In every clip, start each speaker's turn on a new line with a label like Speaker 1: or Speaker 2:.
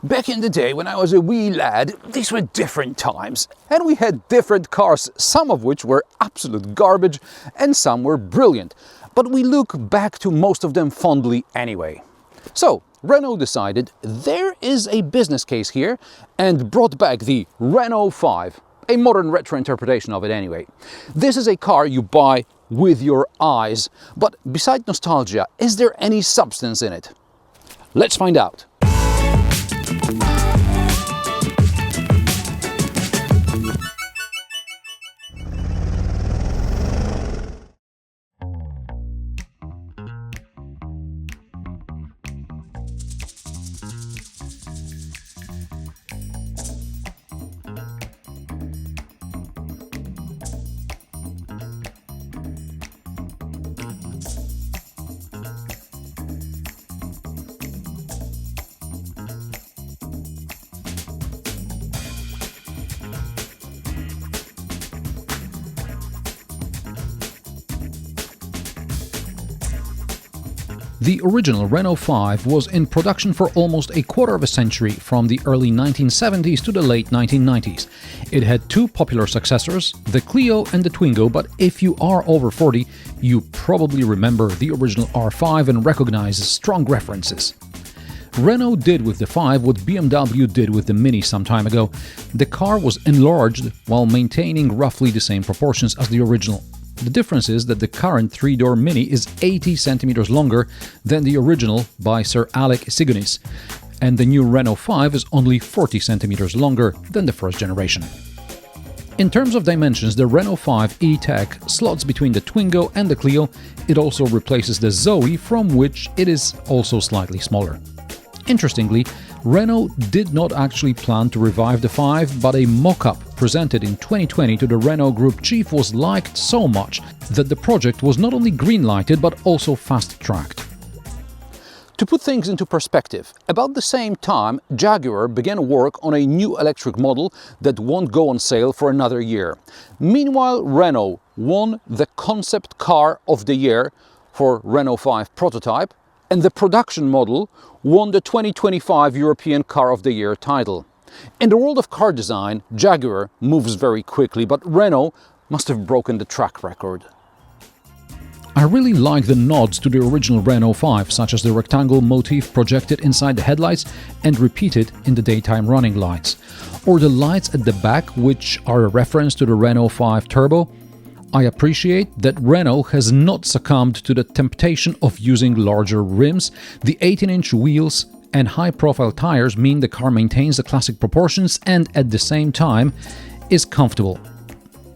Speaker 1: Back in the day when I was a wee lad, these were different times, and we had different cars, some of which were absolute garbage and some were brilliant. But we look back to most of them fondly anyway. So Renault decided there is a business case here and brought back the Renault 5, a modern retro interpretation of it anyway. This is a car you buy with your eyes, but beside nostalgia, is there any substance in it? Let's find out. The original Renault 5 was in production for almost a quarter of a century, from the early 1970s to the late 1990s. It had two popular successors, the Clio and the Twingo, but if you are over 40, you probably remember the original R5 and recognize strong references. Renault did with the 5 what BMW did with the Mini some time ago. The car was enlarged while maintaining roughly the same proportions as the original. The difference is that the current 3-door Mini is 80 centimeters longer than the original by Sir Alec Sigounis, and the new Renault 5 is only 40 centimeters longer than the first generation. In terms of dimensions, the Renault 5 E-Tech slots between the Twingo and the Clio. It also replaces the Zoe, from which it is also slightly smaller. Interestingly, Renault did not actually plan to revive the 5, but a mock-up presented in 2020 to the Renault Group chief was liked so much that the project was not only green-lighted but also fast-tracked. To put things into perspective, about the same time Jaguar began work on a new electric model that won't go on sale for another year. Meanwhile, Renault won the Concept Car of the Year for Renault 5 prototype, and the production model won the 2025 European Car of the Year title. In the world of car design, Jaguar moves very quickly, but Renault must have broken the track record. I really like the nods to the original Renault 5, such as the rectangle motif projected inside the headlights and repeated in the daytime running lights, or the lights at the back, which are a reference to the Renault 5 Turbo. I appreciate that Renault has not succumbed to the temptation of using larger rims. The 18-inch wheels and high-profile tires mean the car maintains the classic proportions and at the same time is comfortable.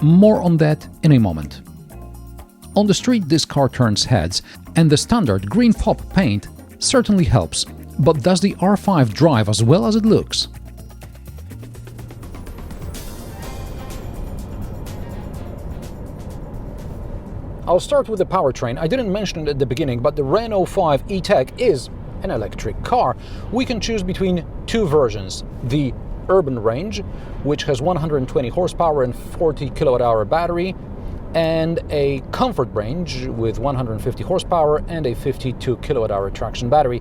Speaker 1: More on that in a moment. On the street, this car turns heads, and the standard green pop paint certainly helps. But does the R5 drive as well as it looks? I'll start with the powertrain. I didn't mention it at the beginning, but the Renault 5 E-Tech is an electric car. We can choose between two versions. The urban range, which has 120 horsepower and 40 kilowatt-hour battery, and a comfort range with 150 horsepower and a 52 kilowatt-hour traction battery.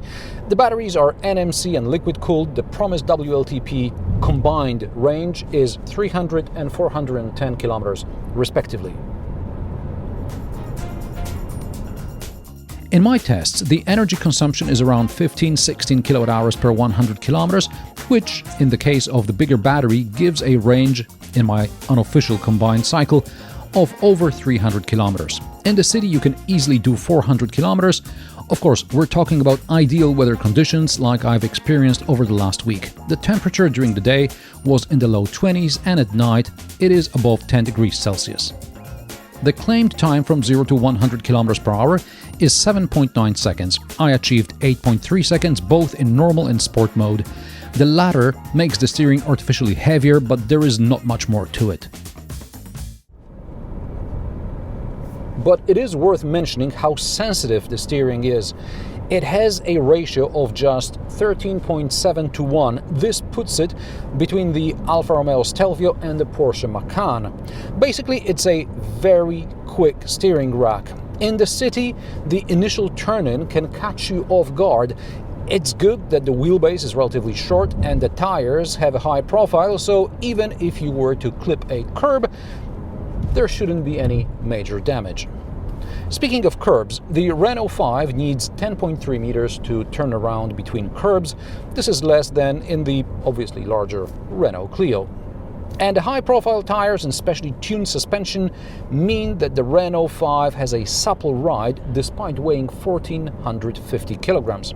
Speaker 1: The batteries are NMC and liquid-cooled. The promised WLTP combined range is 300 and 410 kilometers, respectively. In my tests, the energy consumption is around 15-16 kilowatt-hours per 100 kilometers, which, in the case of the bigger battery, gives a range, in my unofficial combined cycle, of over 300 kilometers. In the city, you can easily do 400 kilometers. Of course, we're talking about ideal weather conditions like I've experienced over the last week. The temperature during the day was in the low 20s, and at night, it is above 10 degrees Celsius. The claimed time from 0 to 100 km per hour is 7.9 seconds. I achieved 8.3 seconds both in normal and sport mode. The latter makes the steering artificially heavier, but there is not much more to it. But it is worth mentioning how sensitive the steering is. It has a ratio of just 13.7 to 1. This puts it between the Alfa Romeo Stelvio and the Porsche Macan. Basically, it's a very quick steering rack. In the city, the initial turn-in can catch you off guard. It's good that the wheelbase is relatively short and the tires have a high profile, so even if you were to clip a curb, there shouldn't be any major damage. Speaking of curbs, the Renault 5 needs 10.3 meters to turn around between curbs. This is less than in the obviously larger Renault Clio. And the high-profile tires and specially tuned suspension mean that the Renault 5 has a supple ride despite weighing 1,450 kilograms.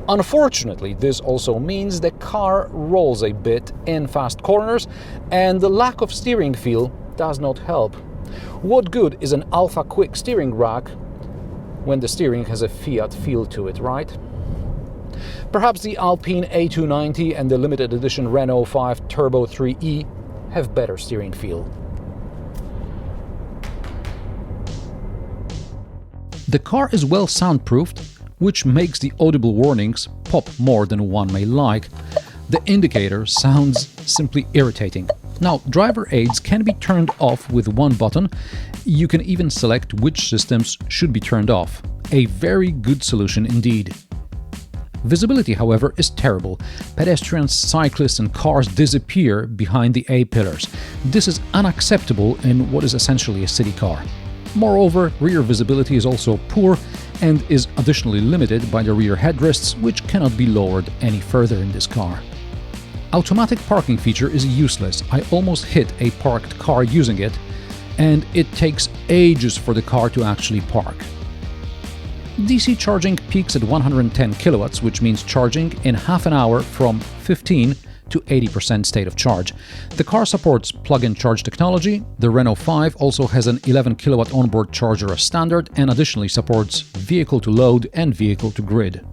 Speaker 1: Unfortunately, this also means the car rolls a bit in fast corners, and the lack of steering feel does not help. What good is an Alpha Quick steering rack when the steering has a Fiat feel to it, right? Perhaps the Alpine A290 and the limited edition Renault 5 Turbo 3E have better steering feel. The car is well soundproofed, which makes the audible warnings pop more than one may like. The indicator sounds simply irritating. Now, driver aids can be turned off with one button. You can even select which systems should be turned off. A very good solution indeed. Visibility, however, is terrible. Pedestrians, cyclists and cars disappear behind the A-pillars. This is unacceptable in what is essentially a city car. Moreover, rear visibility is also poor and is additionally limited by the rear headrests, which cannot be lowered any further in this car. Automatic parking feature is useless. I almost hit a parked car using it, and it takes ages for the car to actually park. DC charging peaks at 110 kilowatts, which means charging in half an hour from 15 to 80% state of charge. The car supports plug-in charge technology. The Renault 5 also has an 11 kilowatt onboard charger as standard and additionally supports vehicle to load and vehicle to grid.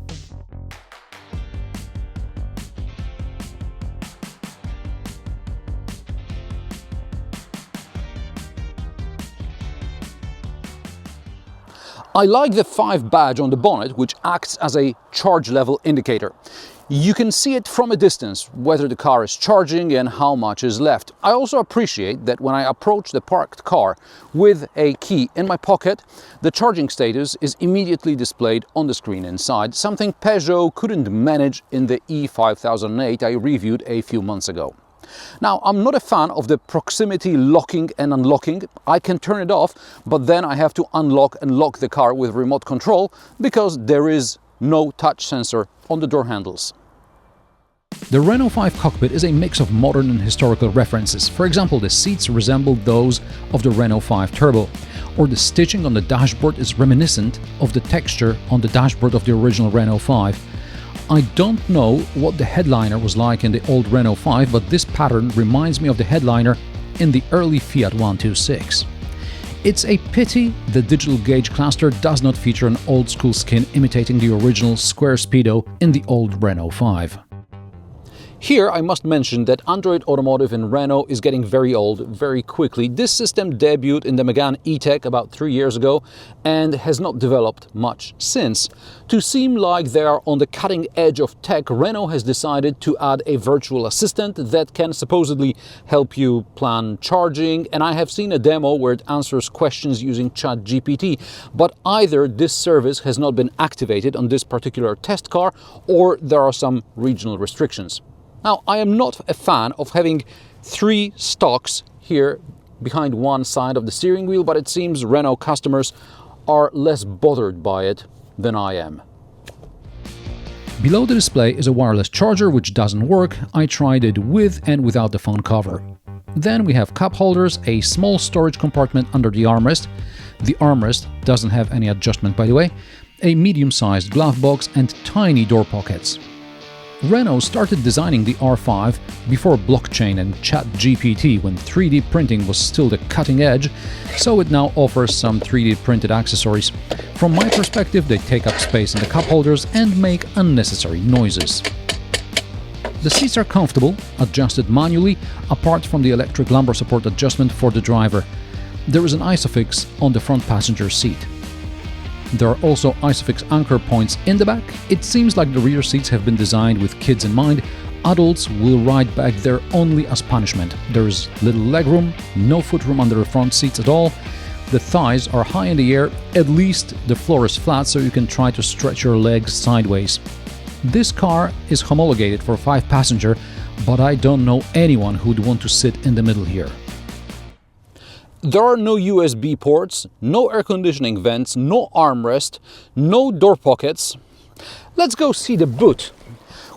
Speaker 1: I like the 5 badge on the bonnet, which acts as a charge level indicator. You can see it from a distance, whether the car is charging and how much is left. I also appreciate that when I approach the parked car with a key in my pocket, the charging status is immediately displayed on the screen inside, something Peugeot couldn't manage in the E5008 I reviewed a few months ago. Now, I'm not a fan of the proximity locking and unlocking. I can turn it off, but then I have to unlock and lock the car with remote control because there is no touch sensor on the door handles. The Renault 5 cockpit is a mix of modern and historical references. For example, the seats resemble those of the Renault 5 Turbo, or the stitching on the dashboard is reminiscent of the texture on the dashboard of the original Renault 5. I don't know what the headliner was like in the old Renault 5, but this pattern reminds me of the headliner in the early Fiat 126. It's a pity the digital gauge cluster does not feature an old-school skin imitating the original square speedo in the old Renault 5. Here I must mention that Android Automotive in Renault is getting very old very quickly. This system debuted in the Megane E-Tech about 3 years ago and has not developed much since. To seem like they are on the cutting edge of tech, Renault has decided to add a virtual assistant that can supposedly help you plan charging, and I have seen a demo where it answers questions using ChatGPT, but either this service has not been activated on this particular test car or there are some regional restrictions. Now, I am not a fan of having 3 stalks here behind one side of the steering wheel, but it seems Renault customers are less bothered by it than I am. Below the display is a wireless charger which doesn't work. I tried it with and without the phone cover. Then we have cup holders, a small storage compartment under the armrest. The armrest doesn't have any adjustment, by the way, a medium-sized glove box and tiny door pockets. Renault started designing the R5 before blockchain and ChatGPT, when 3D printing was still the cutting edge, so it now offers some 3D printed accessories. From my perspective, they take up space in the cup holders and make unnecessary noises. The seats are comfortable, adjusted manually, apart from the electric lumbar support adjustment for the driver. There is an ISOFIX on the front passenger seat. There are also ISOFIX anchor points in the back. It seems like the rear seats have been designed with kids in mind. Adults will ride back there only as punishment. There is little legroom, no footroom under the front seats at all. The thighs are high in the air, at least the floor is flat so you can try to stretch your legs sideways. This car is homologated for 5-passenger, but I don't know anyone who'd want to sit in the middle here. There are no USB ports, no air conditioning vents, no armrest, no door pockets. Let's go see the boot,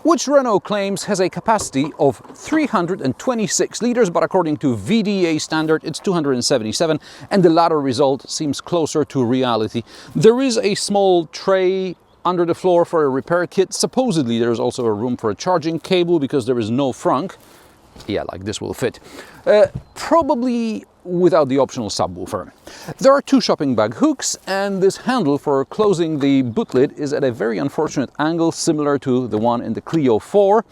Speaker 1: which Renault claims has a capacity of 326 litres, but according to VDA standard it's 277, and the latter result seems closer to reality. There is a small tray under the floor for a repair kit. Supposedly there's also a room for a charging cable because there is no frunk. Yeah, like this will fit. Probably without the optional subwoofer. There are 2 shopping bag hooks, and this handle for closing the boot lid is at a very unfortunate angle, similar to the one in the Clio 4.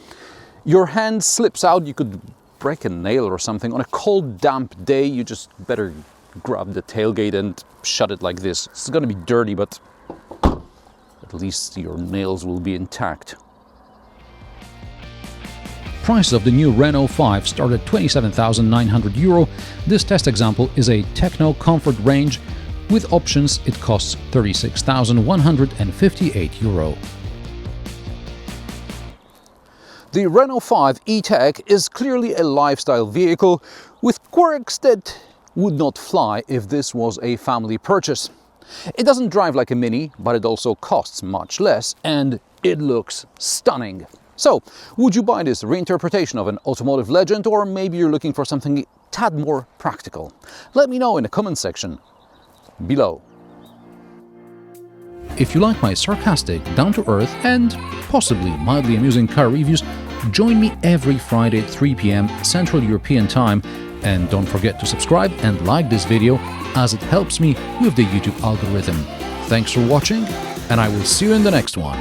Speaker 1: Your hand slips out, you could break a nail or something. On a cold, damp day, you just better grab the tailgate and shut it like this. It's gonna be dirty, but at least your nails will be intact. Price of the new Renault 5 start at €27,900. This test example is a Techno Comfort range. With options, it costs €36,158. The Renault 5 E-Tech is clearly a lifestyle vehicle with quirks that would not fly if this was a family purchase. It doesn't drive like a Mini, but it also costs much less, and it looks stunning. So, would you buy this reinterpretation of an automotive legend, or maybe you're looking for something a tad more practical? Let me know in the comment section below. If you like my sarcastic, down-to-earth and possibly mildly amusing car reviews, join me every Friday at 3 p.m. Central European Time, and don't forget to subscribe and like this video, as it helps me with the YouTube algorithm. Thanks for watching, and I will see you in the next one.